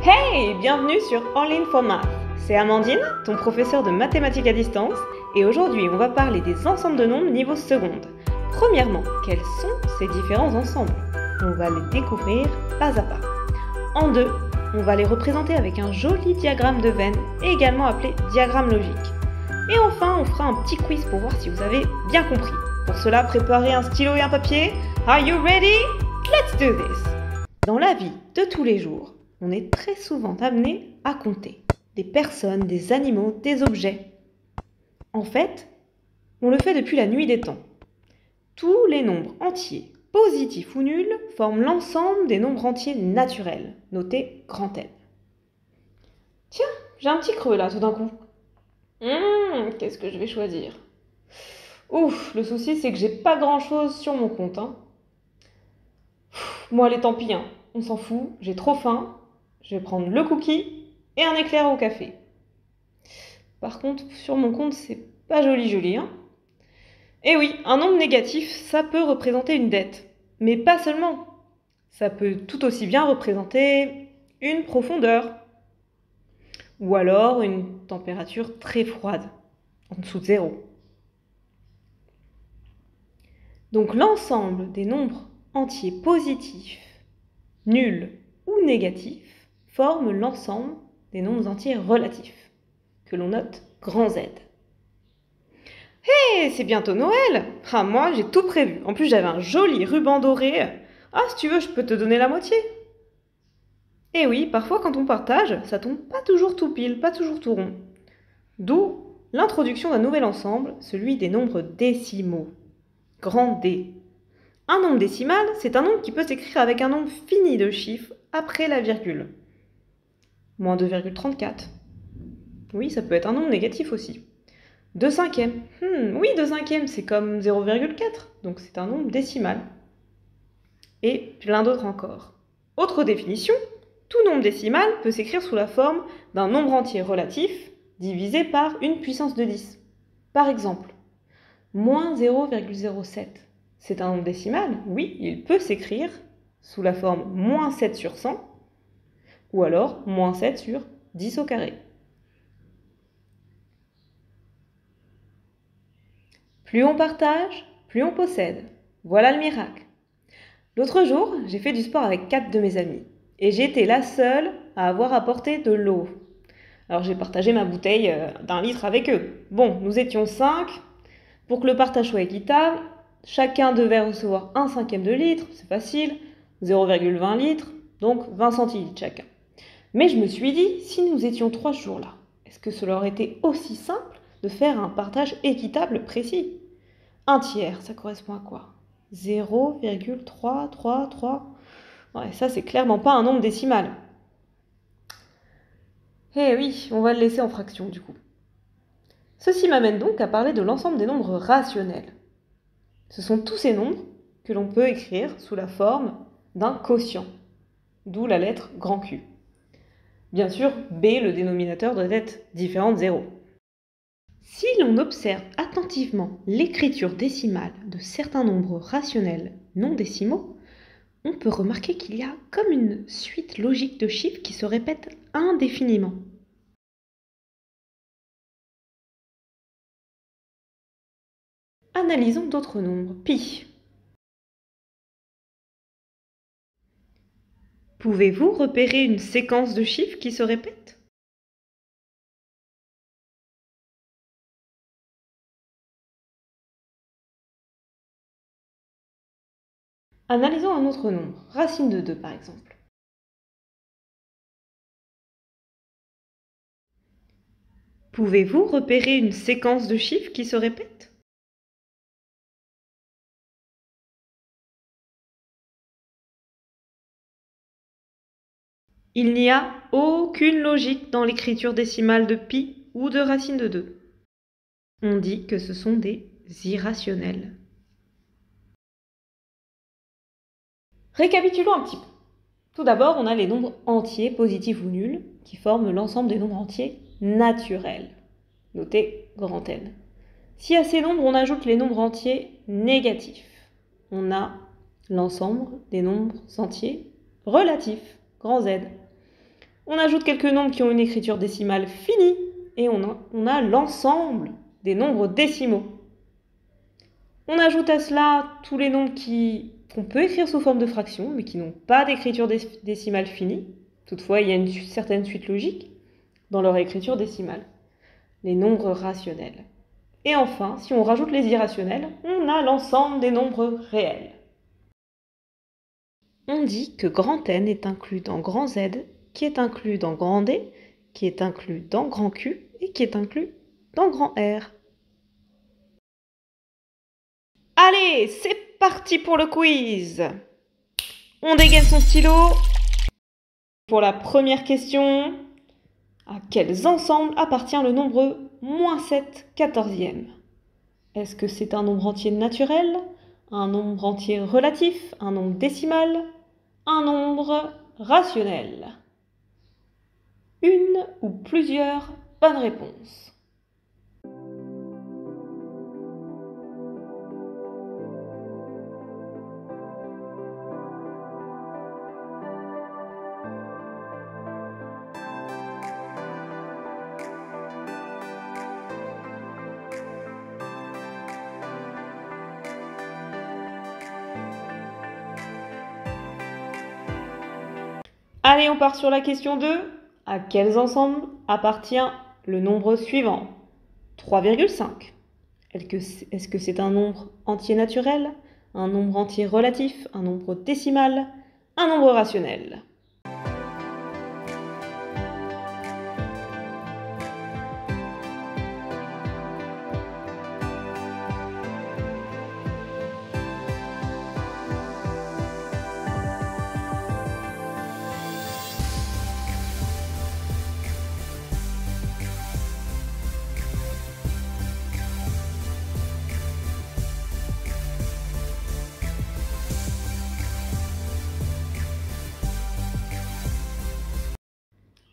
Hey, bienvenue sur All In for Math. C'est Amandine, ton professeur de mathématiques à distance, et aujourd'hui on va parler des ensembles de nombres niveau seconde. Premièrement, quels sont ces différents ensembles? On va les découvrir pas à pas. En deux, on va les représenter avec un joli diagramme de Venn, également appelé diagramme logique. Et enfin, on fera un petit quiz pour voir si vous avez bien compris. Pour cela, préparez un stylo et un papier. Are you ready? Let's do this! Dans la vie de tous les jours, on est très souvent amené à compter des personnes, des animaux, des objets. En fait, on le fait depuis la nuit des temps. Tous les nombres entiers, positifs ou nuls, forment l'ensemble des nombres entiers naturels, notés grand N. Tiens, j'ai un petit creux là tout d'un coup. Qu'est-ce que je vais choisir? Ouf, le souci c'est que j'ai pas grand chose sur mon compte. Moi, allez, tant pis, on s'en fout, j'ai trop faim. Je vais prendre le cookie et un éclair au café. Par contre, sur mon compte, c'est pas joli, Eh oui, un nombre négatif, ça peut représenter une dette. Mais pas seulement. Ça peut tout aussi bien représenter une profondeur. Ou alors une température très froide, en dessous de 0. Donc l'ensemble des nombres entiers positifs, nuls ou négatifs forme l'ensemble des nombres entiers relatifs, que l'on note grand Z. Hé, c'est bientôt Noël! Ah, moi, j'ai tout prévu. En plus, j'avais un joli ruban doré. Ah, si tu veux, je peux te donner la moitié. Et oui, parfois, quand on partage, ça tombe pas toujours tout pile, pas toujours tout rond. D'où l'introduction d'un nouvel ensemble, celui des nombres décimaux. Grand D. Un nombre décimal, c'est un nombre qui peut s'écrire avec un nombre fini de chiffres après la virgule. Moins 2,34. Oui, ça peut être un nombre négatif aussi. 2 cinquièmes. Oui, 2 cinquièmes, c'est comme 0,4, donc c'est un nombre décimal. Et plein d'autres encore. Autre définition, tout nombre décimal peut s'écrire sous la forme d'un nombre entier relatif divisé par une puissance de 10. Par exemple, moins 0,07. C'est un nombre décimal, oui, il peut s'écrire sous la forme moins 7 sur 100, ou alors moins 7 sur 10 au carré. Plus on partage, plus on possède. Voilà le miracle. L'autre jour, j'ai fait du sport avec 4 de mes amis. Et j'ai été la seule à avoir apporté de l'eau. Alors j'ai partagé ma bouteille d'1 litre avec eux. Bon, nous étions 5. Pour que le partage soit équitable, chacun devait recevoir 1 cinquième de litre, c'est facile, 0,20 litres, donc 20 centilitres chacun. Mais je me suis dit, si nous étions 3 ce jour-là, est-ce que cela aurait été aussi simple de faire un partage équitable précis? 1 tiers, ça correspond à quoi? 0,333. Ouais, ça c'est clairement pas un nombre décimal. Eh oui, on va le laisser en fraction du coup. Ceci m'amène donc à parler de l'ensemble des nombres rationnels. Ce sont tous ces nombres que l'on peut écrire sous la forme d'un quotient, d'où la lettre grand Q. Bien sûr, B, le dénominateur, doit être différent de 0. Si l'on observe attentivement l'écriture décimale de certains nombres rationnels non décimaux, on peut remarquer qu'il y a comme une suite logique de chiffres qui se répètent indéfiniment. Analysons d'autres nombres. Pi. Pouvez-vous repérer une séquence de chiffres qui se répètent? Analysons un autre nombre, racine de 2 par exemple. Pouvez-vous repérer une séquence de chiffres qui se répètent? Il n'y a aucune logique dans l'écriture décimale de pi ou de racine de 2. On dit que ce sont des irrationnels. Récapitulons un petit peu. Tout d'abord, on a les nombres entiers, positifs ou nuls, qui forment l'ensemble des nombres entiers naturels, notés grand N. Si à ces nombres, on ajoute les nombres entiers négatifs, on a l'ensemble des nombres entiers relatifs, grand Z. On ajoute quelques nombres qui ont une écriture décimale finie et on a l'ensemble des nombres décimaux. On ajoute à cela tous les nombres qu'on peut écrire sous forme de fractions, mais qui n'ont pas d'écriture décimale finie. Toutefois, il y a une certaine suite logique dans leur écriture décimale. Les nombres rationnels. Et enfin, si on rajoute les irrationnels, on a l'ensemble des nombres réels. On dit que grand N est inclus dans grand Z, qui est inclus dans grand D, qui est inclus dans grand Q et qui est inclus dans grand R. Allez, c'est parti pour le quiz! On dégaine son stylo. Pour la première question, à quels ensembles appartient le nombre -7/14e? Est-ce que c'est un nombre entier naturel, un nombre entier relatif, un nombre décimal, un nombre rationnel? Une ou plusieurs bonnes réponses. Allez, on part sur la question 2. À quels ensembles appartient le nombre suivant? 3,5. Est-ce que c'est un nombre entier naturel, un nombre entier relatif, un nombre décimal, un nombre rationnel?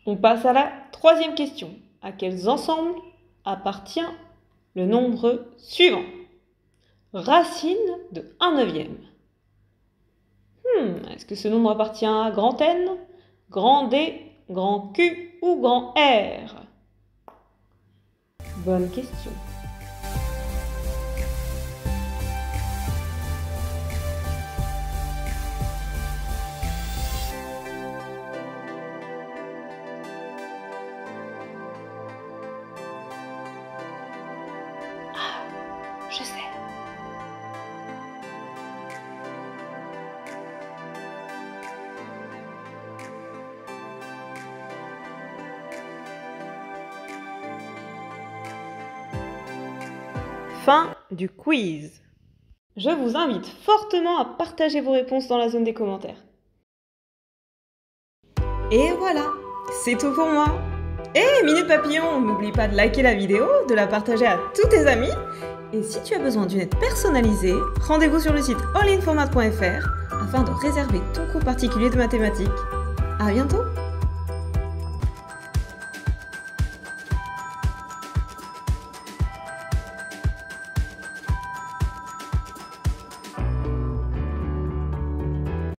On passe à la troisième question. À quels ensembles appartient le nombre suivant? Racine de 1/9. Est-ce que ce nombre appartient à grand N, grand D, grand Q ou grand R? Bonne question. Je sais. Fin du quiz. Je vous invite fortement à partager vos réponses dans la zone des commentaires. Et voilà, c'est tout pour moi. Et Minute Papillon, n'oublie pas de liker la vidéo, de la partager à tous tes amis. Et si tu as besoin d'une aide personnalisée, rendez-vous sur le site allinformat.fr afin de réserver ton cours particulier de mathématiques. À bientôt!